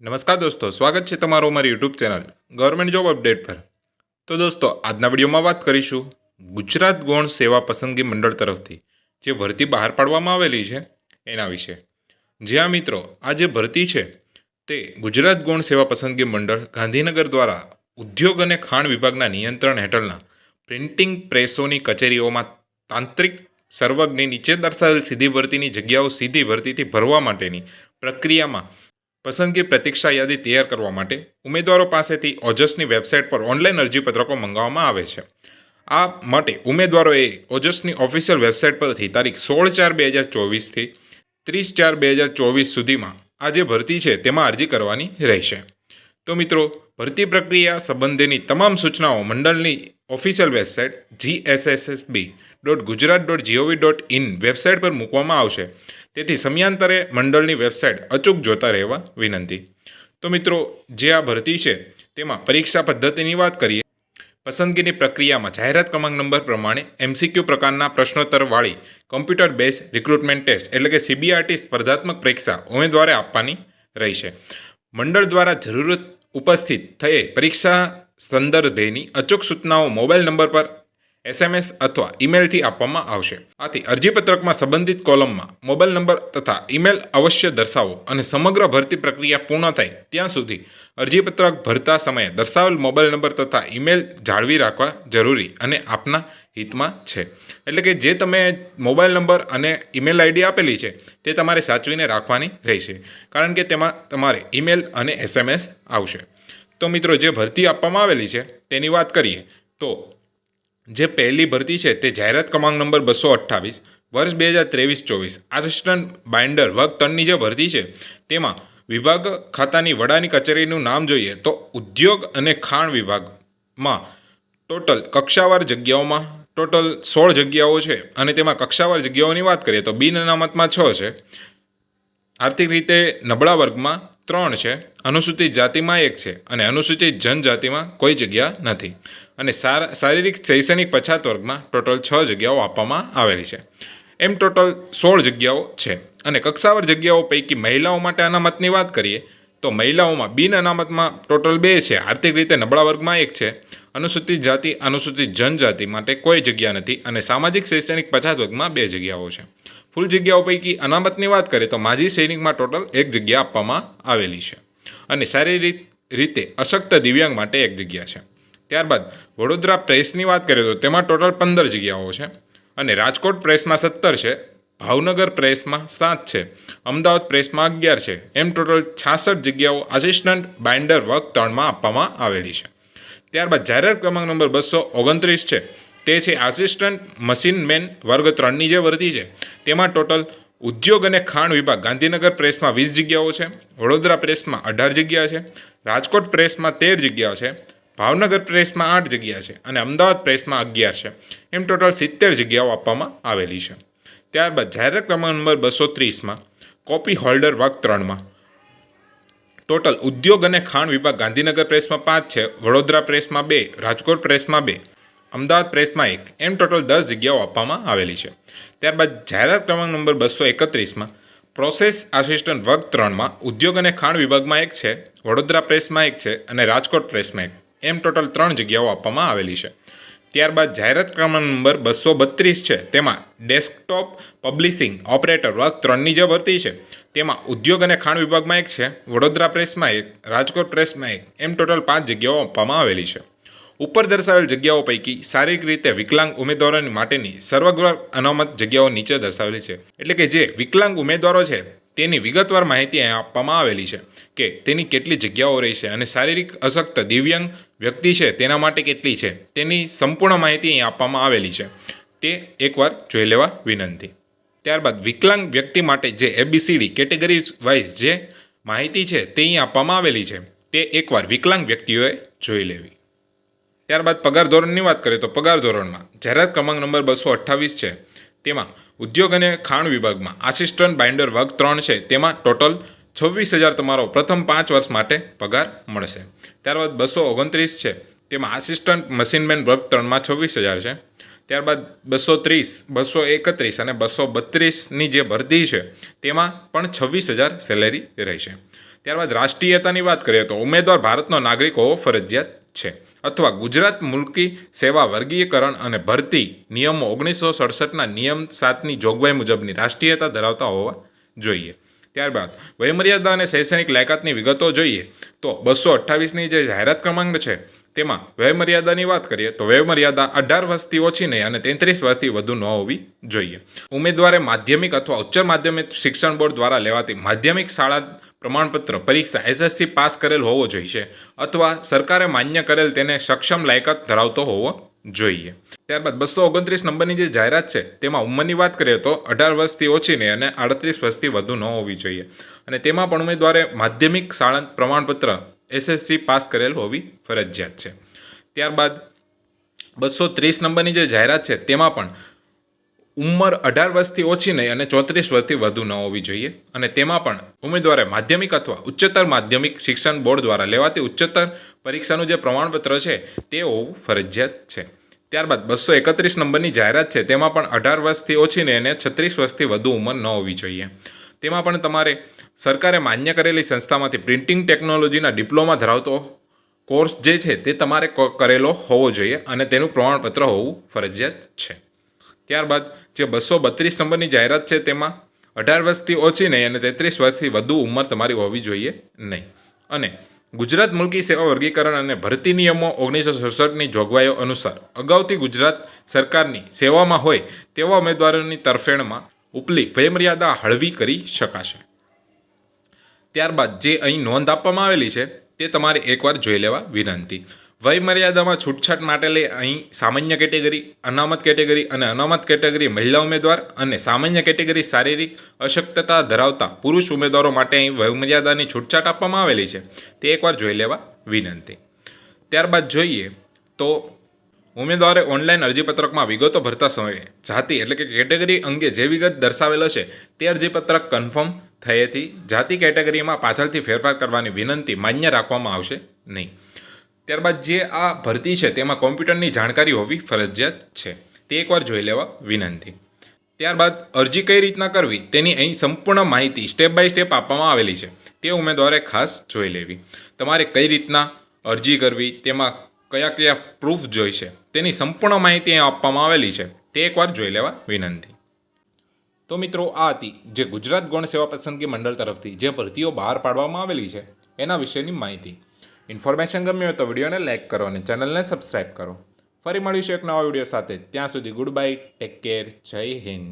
નમસ્કાર દોસ્તો, સ્વાગત છે તમારું અમારી YouTube channel government job update પર। તો દોસ્તો, આજના વિડીયોમાં વાત કરીશું ગુજરાત ગૌણ સેવા પસંદગી મંડળ તરફથી જે ભરતી બહાર પાડવામાં આવેલી છે એના વિશે। જ્યાં મિત્રો, આ જે ભરતી છે તે ગુજરાત ગૌણ સેવા પસંદગી મંડળ ગાંધીનગર દ્વારા ઉદ્યોગ અને ખાણ વિભાગના નિયંત્રણ હેઠળના પ્રિન્ટિંગ પ્રેસોની કચેરીઓમાં તાંત્રિક સર્વજ્ઞની નીચે દર્શાવેલ સીધી ભરતીની જગ્યાઓ સીધી ભરતીથી ભરવા માટેની પ્રક્રિયામાં પસંદગી પ્રતીક્ષા યાદી તૈયાર કરવા માટે ઉમેદવારો પાસેથી ઓજસની વેબસાઇટ પર ઓનલાઈન અરજીપત્રકો મંગાવવામાં આવે છે। આ માટે ઉમેદવારોએ ઓજસની ઓફિશિયલ વેબસાઇટ પરથી તારીખ 16/4/2024થી 30/4/2024 સુધીમાં આ જે ભરતી છે તેમાં અરજી કરવાની રહેશે। તો મિત્રો, ભરતી પ્રક્રિયા સંબંધેની તમામ સૂચનાઓ મંડળની ઓફિશિયલ વેબસાઇટ gssb.gujarat.gov.in વેબસાઇટ પર મૂકવામાં આવશે, તેથી સમયાંતરે મંડળની વેબસાઇટ અચૂક જોતા રહેવા વિનંતી। તો મિત્રો, જે આ ભરતી છે તેમાં પરીક્ષા પદ્ધતિની વાત કરીએ। પસંદગીની પ્રક્રિયામાં જાહેરાત ક્રમાંક નંબર પ્રમાણે MCQ પ્રકારના પ્રશ્નોત્તરવાળી કમ્પ્યુટર બેઝ રિક્રુટમેન્ટ ટેસ્ટ એટલે કે CBRT સ્પર્ધાત્મક પરીક્ષા ઉમેદવારે આપવાની રહેશે। મંડળ દ્વારા જરૂરત ઉપસ્થિત થયે પરીક્ષા સંદર્ભેની અચૂક સૂચનાઓ મોબાઈલ નંબર પર SMS અથવા ઈમેલથી આપવામાં આવશે। આથી અરજીપત્રકમાં સંબંધિત કોલમમાં મોબાઈલ નંબર તથા ઈમેલ અવશ્ય દર્શાવો અને સમગ્ર ભરતી પ્રક્રિયા પૂર્ણ થાય ત્યાં સુધી અરજીપત્રક ભરતા સમયે દર્શાવેલ મોબાઈલ નંબર તથા ઈમેલ જાળવી રાખવા જરૂરી અને આપના હિતમાં છે। એટલે કે જે તમે મોબાઈલ નંબર અને ઈમેલ આઈડી આપેલી છે તે તમારે સાચવીને રાખવાની રહેશે, કારણ કે તેમાં તમારે ઈમેલ અને SMS આવશે। તો મિત્રો, જે ભરતી આપવામાં આવેલી છે તેની વાત કરીએ તો જે પહેલી ભરતી છે તે જાહેરાત ક્રમાંક નંબર 228 વર્ષ 2023-24 આસિસ્ટન્ટ બાઇન્ડર વર્ગ 3ની જે ભરતી છે તેમાં વિભાગ ખાતાની વડાની કચેરીનું નામ જોઈએ તો ઉદ્યોગ અને ખાણ વિભાગમાં ટોટલ કક્ષાવાર જગ્યાઓમાં ટોટલ 16 જગ્યાઓ છે અને તેમાં કક્ષાવાર જગ્યાઓની વાત કરીએ તો બિન અનામતમાં 6 છે, આર્થિક રીતે નબળા વર્ગમાં 3 છે, અનુસૂચિત જાતિમાં 1 છે અને અનુસૂચિત જનજાતિમાં કોઈ જગ્યા નથી અને શારીરિક શૈક્ષણિક પછાત વર્ગમાં ટોટલ 6 જગ્યાઓ આપવામાં આવેલી છે। એમ ટોટલ 16 જગ્યાઓ છે અને કક્ષાવાર જગ્યાઓ પૈકી મહિલાઓ માટે અનામતની વાત કરીએ તો મહિલાઓમાં બિન અનામતમાં ટોટલ 2 છે, આર્થિક રીતે નબળા વર્ગમાં 1 છે, અનુસૂચિત જાતિ અનુસૂચિત જનજાતિ માટે કોઈ જગ્યા નથી અને સામાજિક શૈક્ષણિક પછાત વર્ગમાં 2 જગ્યાઓ છે। ફૂલ જગ્યાઓ પૈકી અનામતની વાત કરીએ તો માજી સૈનિકમાં ટોટલ 1 જગ્યા આપવામાં આવેલી છે અને શારીરિક રીતે અશક્ત દિવ્યાંગ માટે 1 જગ્યા છે। ત્યારબાદ વડોદરા પ્રેસની વાત કરીએ તો તેમાં ટોટલ 15 જગ્યાઓ છે અને રાજકોટ પ્રેસમાં 17 છે, ભાવનગર પ્રેસમાં 7 છે, અમદાવાદ પ્રેસમાં 11 છે। એમ ટોટલ 66 જગ્યાઓ આસિસ્ટન્ટ બાઇન્ડર વર્ગ 3માં આપવામાં આવેલી છે। ત્યારબાદ જાહેરાત ક્રમાંક નંબર 229 છે તે છે આસિસ્ટન્ટ મશીનમેન વર્ગ 3ની જે ભરતી છે તેમાં ટોટલ ઉદ્યોગ અને ખાણ વિભાગ ગાંધીનગર પ્રેસમાં 20 જગ્યાઓ છે, વડોદરા પ્રેસમાં 18 જગ્યા છે, રાજકોટ પ્રેસમાં 13 જગ્યા છે, ભાવનગર પ્રેસમાં 8 જગ્યા છે અને અમદાવાદ પ્રેસમાં 11 છે। એમ ટોટલ 70 જગ્યાઓ આપવામાં આવેલી છે। ત્યારબાદ જાહેરાત ક્રમાંક નંબર 230માં કોપી હોલ્ડર વર્ગ 3માં ટોટલ ઉદ્યોગ અને ખાણ વિભાગ ગાંધીનગર પ્રેસમાં 5 છે, વડોદરા પ્રેસમાં 2, રાજકોટ પ્રેસમાં 2, અમદાવાદ પ્રેસમાં 1, એમ ટોટલ 10 જગ્યાઓ આપવામાં આવેલી છે। ત્યારબાદ જાહેરાત ક્રમાંક નંબર 231માં પ્રોસેસ આસિસ્ટન્ટ વર્ગ 3માં ઉદ્યોગ અને ખાણ વિભાગમાં 1 છે, વડોદરા પ્રેસમાં 1 છે અને રાજકોટ પ્રેસમાં 1, એમ ટોટલ 3 જગ્યાઓ આપવામાં આવેલી છે। ત્યારબાદ જાહેરાત ક્રમાંક નંબર 232 છે તેમાં ડેસ્કટોપ પબ્લિશિંગ ઓપરેટર વર્ગ 3ની જે ભરતી છે તેમાં ઉદ્યોગ અને ખાણ વિભાગમાં 1 છે, વડોદરા પ્રેસમાં 1, રાજકોટ પ્રેસમાં 1, એમ ટોટલ 5 જગ્યાઓ આપવામાં આવેલી છે। ઉપર દર્શાવેલ જગ્યાઓ પૈકી શારીરિક રીતે વિકલાંગ ઉમેદવારો માટેની સર્વગ્ર અનામત જગ્યાઓ નીચે દર્શાવેલી છે। એટલે કે જે વિકલાંગ ઉમેદવારો છે તેની વિગતવાર માહિતી અહીં આપવામાં આવેલી છે કે તેની કેટલી જગ્યાઓ રહેશે અને શારીરિક અશક્ત દિવ્યાંગ વ્યક્તિ છે તેના માટે કેટલી છે તેની સંપૂર્ણ માહિતી અહીં આપવામાં આવેલી છે, તે એકવાર જોઈ લેવા વિનંતી। ત્યારબાદ વિકલાંગ વ્યક્તિ માટે જે ABCD કેટેગરી વાઇઝ જે માહિતી છે તે અહીં આપવામાં આવેલી છે તે એકવાર વિકલાંગ વ્યક્તિઓએ જોઈ લેવી। ત્યારબાદ પગાર ધોરણની વાત કરીએ તો પગાર ધોરણમાં જાહેરાત ક્રમાંક નંબર 228 છે તેમાં ઉદ્યોગ અને ખાણ વિભાગમાં આસિસ્ટન્ટ બાઇન્ડર વર્ગ 3 છે તેમાં ટોટલ 26,000 તમારો પ્રથમ 5 વર્ષ માટે પગાર મળશે। ત્યારબાદ 229 છે તેમાં આસિસ્ટન્ટ મશીનમેન વર્ગ 3માં 26,000 છે। ત્યારબાદ 230, 231 અને 232ની જે ભરતી છે તેમાં પણ 26,000 સેલેરી રહેશે। ત્યારબાદ રાષ્ટ્રીયતાની વાત કરીએ તો ઉમેદવાર ભારતનો નાગરિક હોવો ફરજિયાત છે, અથવા ગુજરાત મુલ્કી સેવા વર્ગીકરણ અને ભરતી નિયમો 1967ના નિયમ 7ની જોગવાઈ મુજબની રાષ્ટ્રીયતા ધરાવતા હોવા જોઈએ. ત્યારબાદ વયમર્યાદા અને શૈક્ષણિક લાયકાતની વિગતો જોઈએ તો 228ની જે જાહેરાત ક્રમાંક છે તેમાં વયમર્યાદાની વાત કરીએ તો વયમર્યાદા 18 વર્ષથી ઓછી નહીં અને 33 વર્ષથી વધુ ન હોવી જોઈએ. ઉમેદવારે માધ્યમિક અથવા ઉચ્ચ માધ્યમિક શિક્ષણ બોર્ડ દ્વારા લેવાતી માધ્યમિક શાળા પ્રમાણપત્ર પરીક્ષા SSC પાસ કરેલ હોવો જોઈએ અથવા સરકારે માન્ય કરેલ તેને સક્ષમ લાયકાત ધરાવતો હોવો જોઈએ. ત્યારબાદ 229 નંબરની જે જાહેરાત છે તેમાં ઉંમરની વાત કરીએ તો 18 વર્ષથી ઓછી નહીં અને 38 વર્ષથી વધુ ન હોવી જોઈએ અને તેમાં પણ ઉમેદવારે માધ્યમિક શાળા પ્રમાણપત્ર SSC પાસ કરેલ હોવી ફરજિયાત છે. ત્યારબાદ 230 નંબરની જે જાહેરાત છે તેમાં પણ ઉંમર 18 વર્ષથી ઓછી નહીં અને 34 વર્ષથી વધુ ન હોવી જોઈએ અને તેમાં પણ ઉમેદવારે માધ્યમિક અથવા ઉચ્ચતર માધ્યમિક શિક્ષણ બોર્ડ દ્વારા લેવાતી ઉચ્ચતર પરીક્ષાનું જે પ્રમાણપત્ર છે તે હોવું ફરજિયાત છે. ત્યારબાદ 231 નંબરની જાહેરાત છે તેમાં પણ 18 વર્ષથી ઓછી નહીં અને 36 વર્ષથી વધુ ઉંમર ન હોવી જોઈએ. તેમાં પણ તમારે સરકારે માન્ય કરેલી સંસ્થામાંથી પ્રિન્ટિંગ ટેકનોલોજીના ડિપ્લોમા ધરાવતો કોર્સ જે છે તે તમારે કરેલો હોવો જોઈએ અને તેનું પ્રમાણપત્ર હોવું ફરજિયાત છે. ત્યારબાદ જે 232 નંબરની જાહેરાત છે તેમાં 18 વર્ષથી ઓછી નહીં અને 33 વર્ષથી વધુ ઉંમર તમારી હોવી જોઈએ નહીં અને ગુજરાત મુલ્કી સેવા વર્ગીકરણ અને ભરતી નિયમો 1967ની જોગવાઈઓ અનુસાર અગાઉથી ગુજરાત સરકારની સેવામાં હોય તેવા ઉમેદવારોની તરફેણમાં ઉપલી વયમર્યાદા હળવી કરી શકાશે. ત્યારબાદ જે અહીં નોંધ આપવામાં આવેલી છે તે તમારે એકવાર જોઈ લેવા વિનંતી. વયમર્યાદામાં છૂટછાટ માટે લઈ અહીં સામાન્ય કેટેગરી, અનામત કેટેગરી અને અનામત કેટેગરી મહિલા ઉમેદવાર અને સામાન્ય કેટેગરી શારીરિક અશક્તતા ધરાવતા પુરુષ ઉમેદવારો માટે અહીં વયમર્યાદાની છૂટછાટ આપવામાં આવેલી છે તે એકવાર જોઈ લેવા વિનંતી. ત્યારબાદ જોઈએ તો ઉમેદવારે ઓનલાઈન અરજીપત્રકમાં વિગતો ભરતા સમયે જાતિ એટલે કે કેટેગરી અંગે જે વિગત દર્શાવેલ હશે તે અરજીપત્રક કન્ફર્મ થયેથી જાતિ કેટેગરીમાં પાછળથી ફેરફાર કરવાની વિનંતી માન્ય રાખવામાં આવશે નહીં. ત્યારબાદ જે આ ભરતી છે તેમાં કોમ્પ્યુટરની જાણકારી હોવી ફરજિયાત છે તે એકવાર જોઈ લેવા વિનંતી. ત્યારબાદ અરજી કઈ રીતના કરવી તેની અહીં સંપૂર્ણ માહિતી સ્ટેપ બાય સ્ટેપ આપવામાં આવેલી છે તે ઉમેદવારે ખાસ જોઈ લેવી. તમારે કઈ રીતના અરજી કરવી, તેમાં કયા કયા પ્રૂફ જોઈશે તેની સંપૂર્ણ માહિતી અહીં આપવામાં આવેલી છે તે એકવાર જોઈ લેવા વિનંતી. તો મિત્રો આ હતી જે ગુજરાત ગૌણ સેવા પસંદગી મંડળ તરફથી જે ભરતીઓ બહાર પાડવામાં આવેલી છે એના વિશેની માહિતી. ઇન્ફોર્મેશન ગમી હોય તો વિડીયોને લાઇક કરો અને ચેનલને સબસ્ક્રાઈબ કરો. ફરી મળીશું એક નવા વિડીયો સાથે. ત્યાં સુધી ગુડ બાય, ટેક કેર, જય હિન્દ.